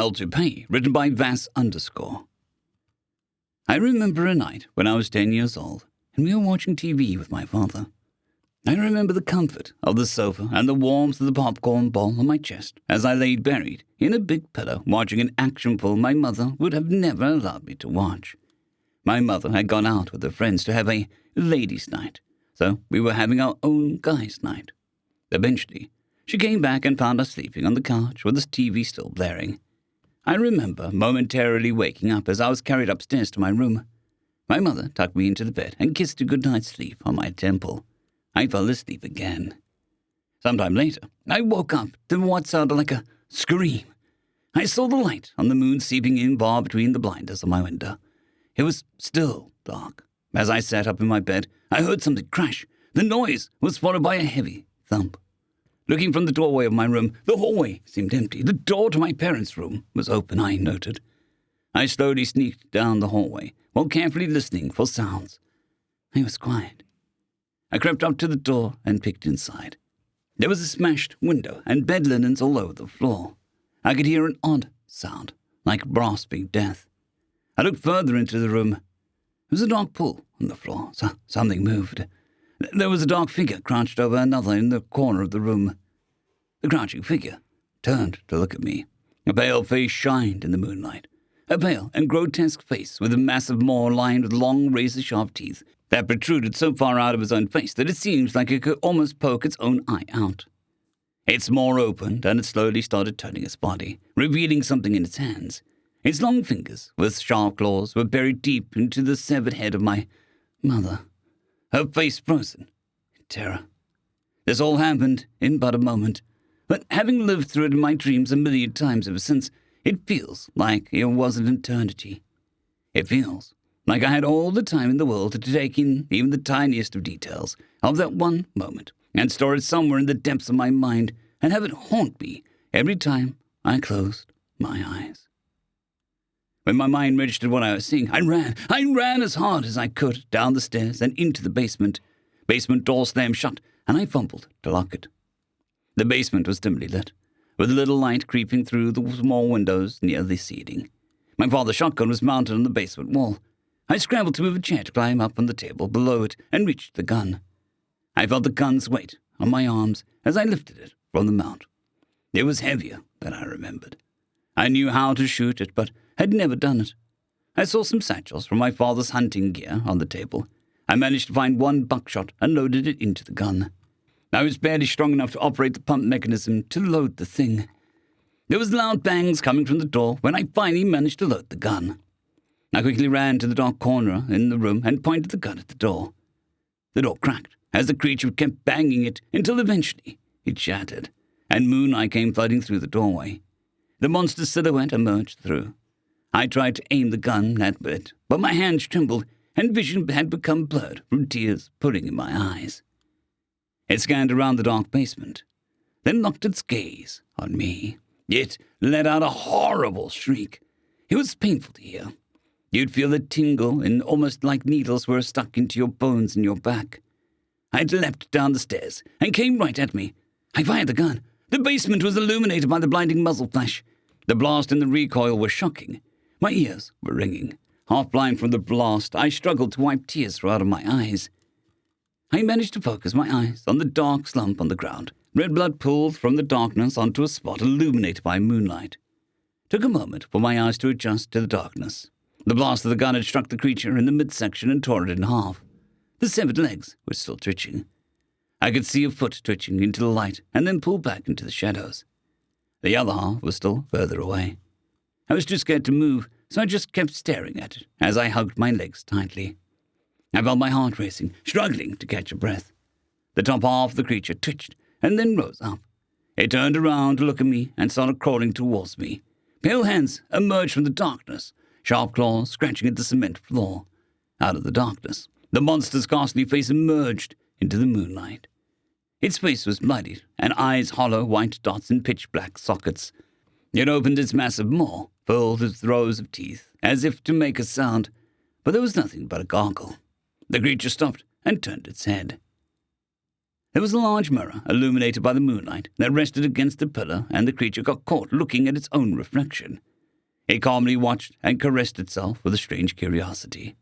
Hell to Pay, written by Vas _. I remember a night when I was 10 years old, and we were watching TV with my father. I remember the comfort of the sofa and the warmth of the popcorn bowl on my chest as I laid buried in a big pillow watching an action film my mother would have never allowed me to watch. My mother had gone out with her friends to have a ladies' night, so we were having our own guys' night. Eventually, she came back and found us sleeping on the couch with the TV still blaring. I remember momentarily waking up as I was carried upstairs to my room. My mother tucked me into the bed and kissed a good night's sleep on my temple. I fell asleep again. Sometime later, I woke up to what sounded like a scream. I saw the light on the moon seeping in far between the blinders of my window. It was still dark. As I sat up in my bed, I heard something crash. The noise was followed by a heavy thump. Looking from the doorway of my room, the hallway seemed empty. The door to my parents' room was open, I noted. I slowly sneaked down the hallway while carefully listening for sounds. It was quiet. I crept up to the door and peeked inside. There was a smashed window and bed linens all over the floor. I could hear an odd sound, like rasping death. I looked further into the room. There was a dark pool on the floor. Something moved. There was a dark figure crouched over another in the corner of the room. The crouching figure turned to look at me. A pale face shined in the moonlight. A pale and grotesque face with a massive maw lined with long razor-sharp teeth that protruded so far out of his own face that it seemed like it could almost poke its own eye out. Its maw opened and it slowly started turning its body, revealing something in its hands. Its long fingers, with sharp claws, were buried deep into the severed head of my mother, her face frozen in terror. This all happened in but a moment, but having lived through it in my dreams a million times ever since, it feels like it was an eternity. It feels like I had all the time in the world to take in even the tiniest of details of that one moment and store it somewhere in the depths of my mind and have it haunt me every time I closed my eyes. When my mind registered what I was seeing, I ran as hard as I could down the stairs and into the basement. Basement door slammed shut, and I fumbled to lock it. The basement was dimly lit, with a little light creeping through the small windows near the ceiling. My father's shotgun was mounted on the basement wall. I scrambled to move a chair to climb up on the table below it and reached the gun. I felt the gun's weight on my arms as I lifted it from the mount. It was heavier than I remembered. I knew how to shoot it, but had never done it. I saw some satchels from my father's hunting gear on the table. I managed to find one buckshot and loaded it into the gun. I was barely strong enough to operate the pump mechanism to load the thing. There was loud bangs coming from the door when I finally managed to load the gun. I quickly ran to the dark corner in the room and pointed the gun at the door. The door cracked as the creature kept banging it until eventually it shattered, and moonlight came flooding through the doorway. The monster's silhouette emerged through. I tried to aim the gun at it, but my hands trembled and vision had become blurred from tears pooling in my eyes. It scanned around the dark basement, then locked its gaze on me. It let out a horrible shriek. It was painful to hear. You'd feel a tingle, and almost like needles were stuck into your bones in your back. I leapt down the stairs and came right at me. I fired the gun. The basement was illuminated by the blinding muzzle flash. The blast and the recoil were shocking. My ears were ringing. Half blind from the blast, I struggled to wipe tears from out of my eyes. I managed to focus my eyes on the dark slump on the ground. Red blood pooled from the darkness onto a spot illuminated by moonlight. Took a moment for my eyes to adjust to the darkness. The blast of the gun had struck the creature in the midsection and torn it in half. The severed legs were still twitching. I could see a foot twitching into the light and then pull back into the shadows. The other half was still further away. I was too scared to move, so I just kept staring at it as I hugged my legs tightly. I felt my heart racing, struggling to catch a breath. The top half of the creature twitched and then rose up. It turned around to look at me and started crawling towards me. Pale hands emerged from the darkness, sharp claws scratching at the cement floor. Out of the darkness, the monster's ghastly face emerged into the moonlight. Its face was bloodied, and eyes hollow white dots in pitch-black sockets. It opened its massive maw, filled with rows of teeth, as if to make a sound, but there was nothing but a gargle. The creature stopped and turned its head. There was a large mirror, illuminated by the moonlight, that rested against a pillar, and the creature got caught looking at its own reflection. It calmly watched and caressed itself with a strange curiosity.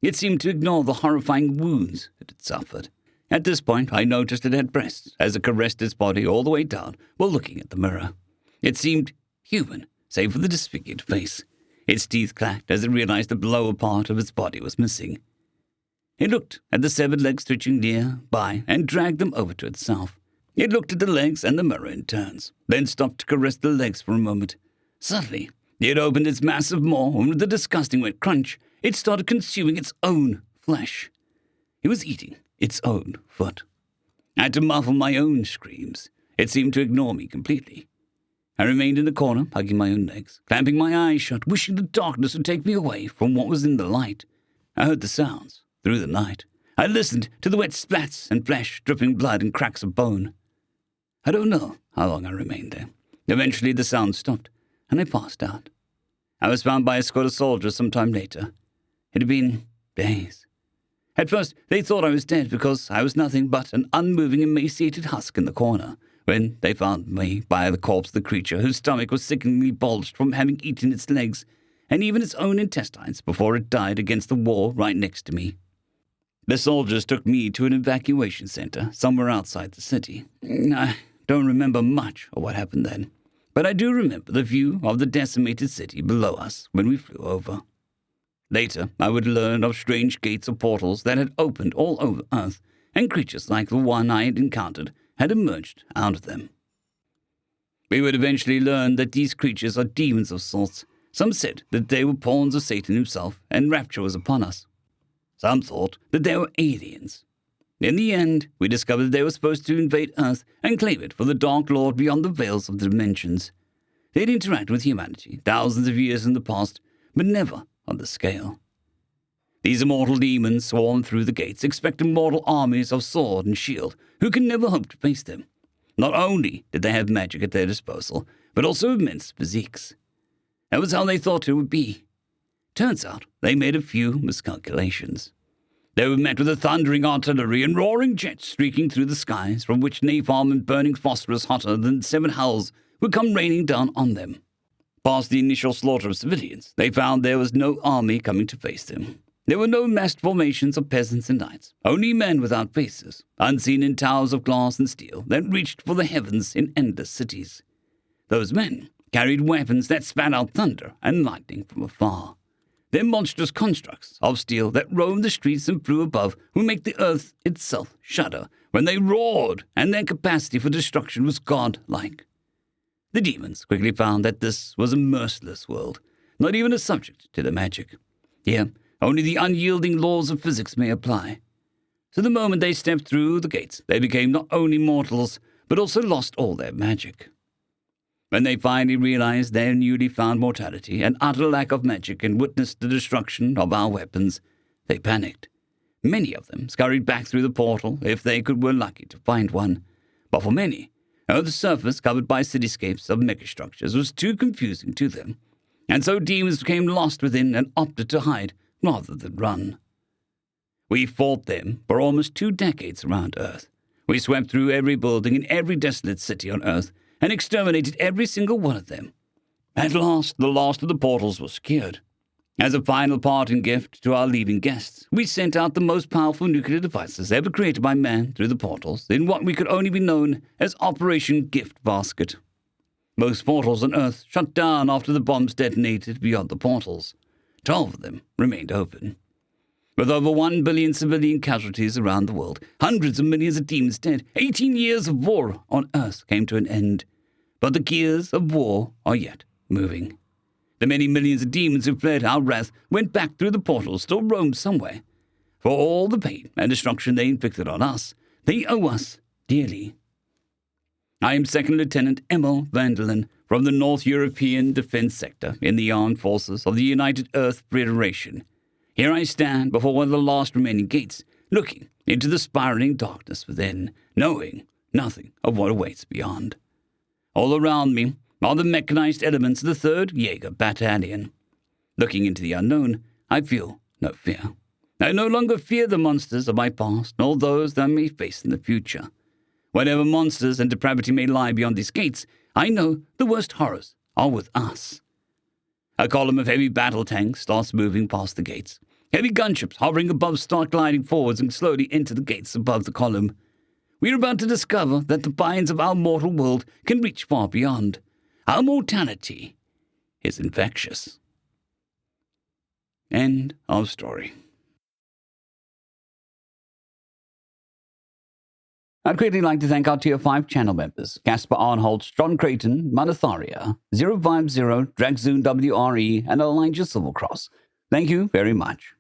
It seemed to ignore the horrifying wounds it had suffered. At this point, I noticed it had breasts, as it caressed its body all the way down while looking at the mirror. It seemed human, save for the disfigured face. Its teeth clacked as it realized the lower part of its body was missing. It looked at the severed legs stretching near by and dragged them over to itself. It looked at the legs and the mirror in turns, then stopped to caress the legs for a moment. Suddenly, it opened its massive maw, and with a disgusting wet crunch, it started consuming its own flesh. It was eating its own foot. I had to muffle my own screams. It seemed to ignore me completely. I remained in the corner, hugging my own legs, clamping my eyes shut, wishing the darkness would take me away from what was in the light. I heard the sounds through the night. I listened to the wet splats and flesh, dripping blood and cracks of bone. I don't know how long I remained there. Eventually the sound stopped, and I passed out. I was found by a squad of soldiers some time later. It had been days. At first, they thought I was dead because I was nothing but an unmoving, emaciated husk in the corner, when they found me by the corpse of the creature whose stomach was sickeningly bulged from having eaten its legs and even its own intestines before it died against the wall right next to me. The soldiers took me to an evacuation center somewhere outside the city. I don't remember much of what happened then, but I do remember the view of the decimated city below us when we flew over. Later, I would learn of strange gates or portals that had opened all over Earth, and creatures like the one I had encountered had emerged out of them. We would eventually learn that these creatures are demons of sorts. Some said that they were pawns of Satan himself, and rapture was upon us. Some thought that they were aliens. In the end, we discovered that they were supposed to invade Earth and claim it for the Dark Lord beyond the veils of the dimensions. They'd interact with humanity thousands of years in the past, but never on the scale. These immortal demons swarm through the gates, expecting mortal armies of sword and shield who can never hope to face them. Not only did they have magic at their disposal, but also immense physiques. That was how they thought it would be. Turns out they made a few miscalculations. They were met with a thundering artillery and roaring jets streaking through the skies, from which napalm and burning phosphorus hotter than 7 hells would come raining down on them. Past the initial slaughter of civilians, they found there was no army coming to face them. There were no massed formations of peasants and knights, only men without faces, unseen in towers of glass and steel that reached for the heavens in endless cities. Those men carried weapons that spat out thunder and lightning from afar. Their monstrous constructs of steel that roamed the streets and flew above would make the earth itself shudder when they roared, and their capacity for destruction was godlike. The demons quickly found that this was a merciless world, not even a subject to their magic. Here, only the unyielding laws of physics may apply. So the moment they stepped through the gates, they became not only mortals, but also lost all their magic. When they finally realized their newly found mortality and utter lack of magic and witnessed the destruction of our weapons, they panicked. Many of them scurried back through the portal if they were lucky to find one. But for many, Earth's surface covered by cityscapes of megastructures was too confusing to them, and so demons became lost within and opted to hide rather than run. We fought them for almost 2 decades around Earth. We swept through every building in every desolate city on Earth and exterminated every single one of them. At last, the last of the portals was secured. As a final parting gift to our leaving guests, we sent out the most powerful nuclear devices ever created by man through the portals in what we could only be known as Operation Gift Basket. Most portals on Earth shut down after the bombs detonated beyond the portals. 12 of them remained open. With over 1 billion civilian casualties around the world, hundreds of millions of demons dead, 18 years of war on Earth came to an end. But the gears of war are yet moving. The many millions of demons who fled our wrath went back through the portals, still roamed somewhere. For all the pain and destruction they inflicted on us, they owe us dearly. I am Second Lieutenant Emil Vanderlyn from the North European Defense Sector in the Armed Forces of the United Earth Federation. Here I stand before one of the last remaining gates, looking into the spiraling darkness within, knowing nothing of what awaits beyond. All around me are the mechanized elements of the 3rd Jaeger Battalion. Looking into the unknown, I feel no fear. I no longer fear the monsters of my past, nor those that I may face in the future. Whatever monsters and depravity may lie beyond these gates, I know the worst horrors are with us. A column of heavy battle tanks starts moving past the gates. Heavy gunships hovering above start gliding forwards and slowly into the gates above the column. We are about to discover that the binds of our mortal world can reach far beyond. Our mortality is infectious. End of story. I'd quickly like to thank our Tier 5 channel members, Casper Arnholt, John Creighton, Manatharia, 050, Dragzoon WRE, and Elijah Silvercross. Thank you very much.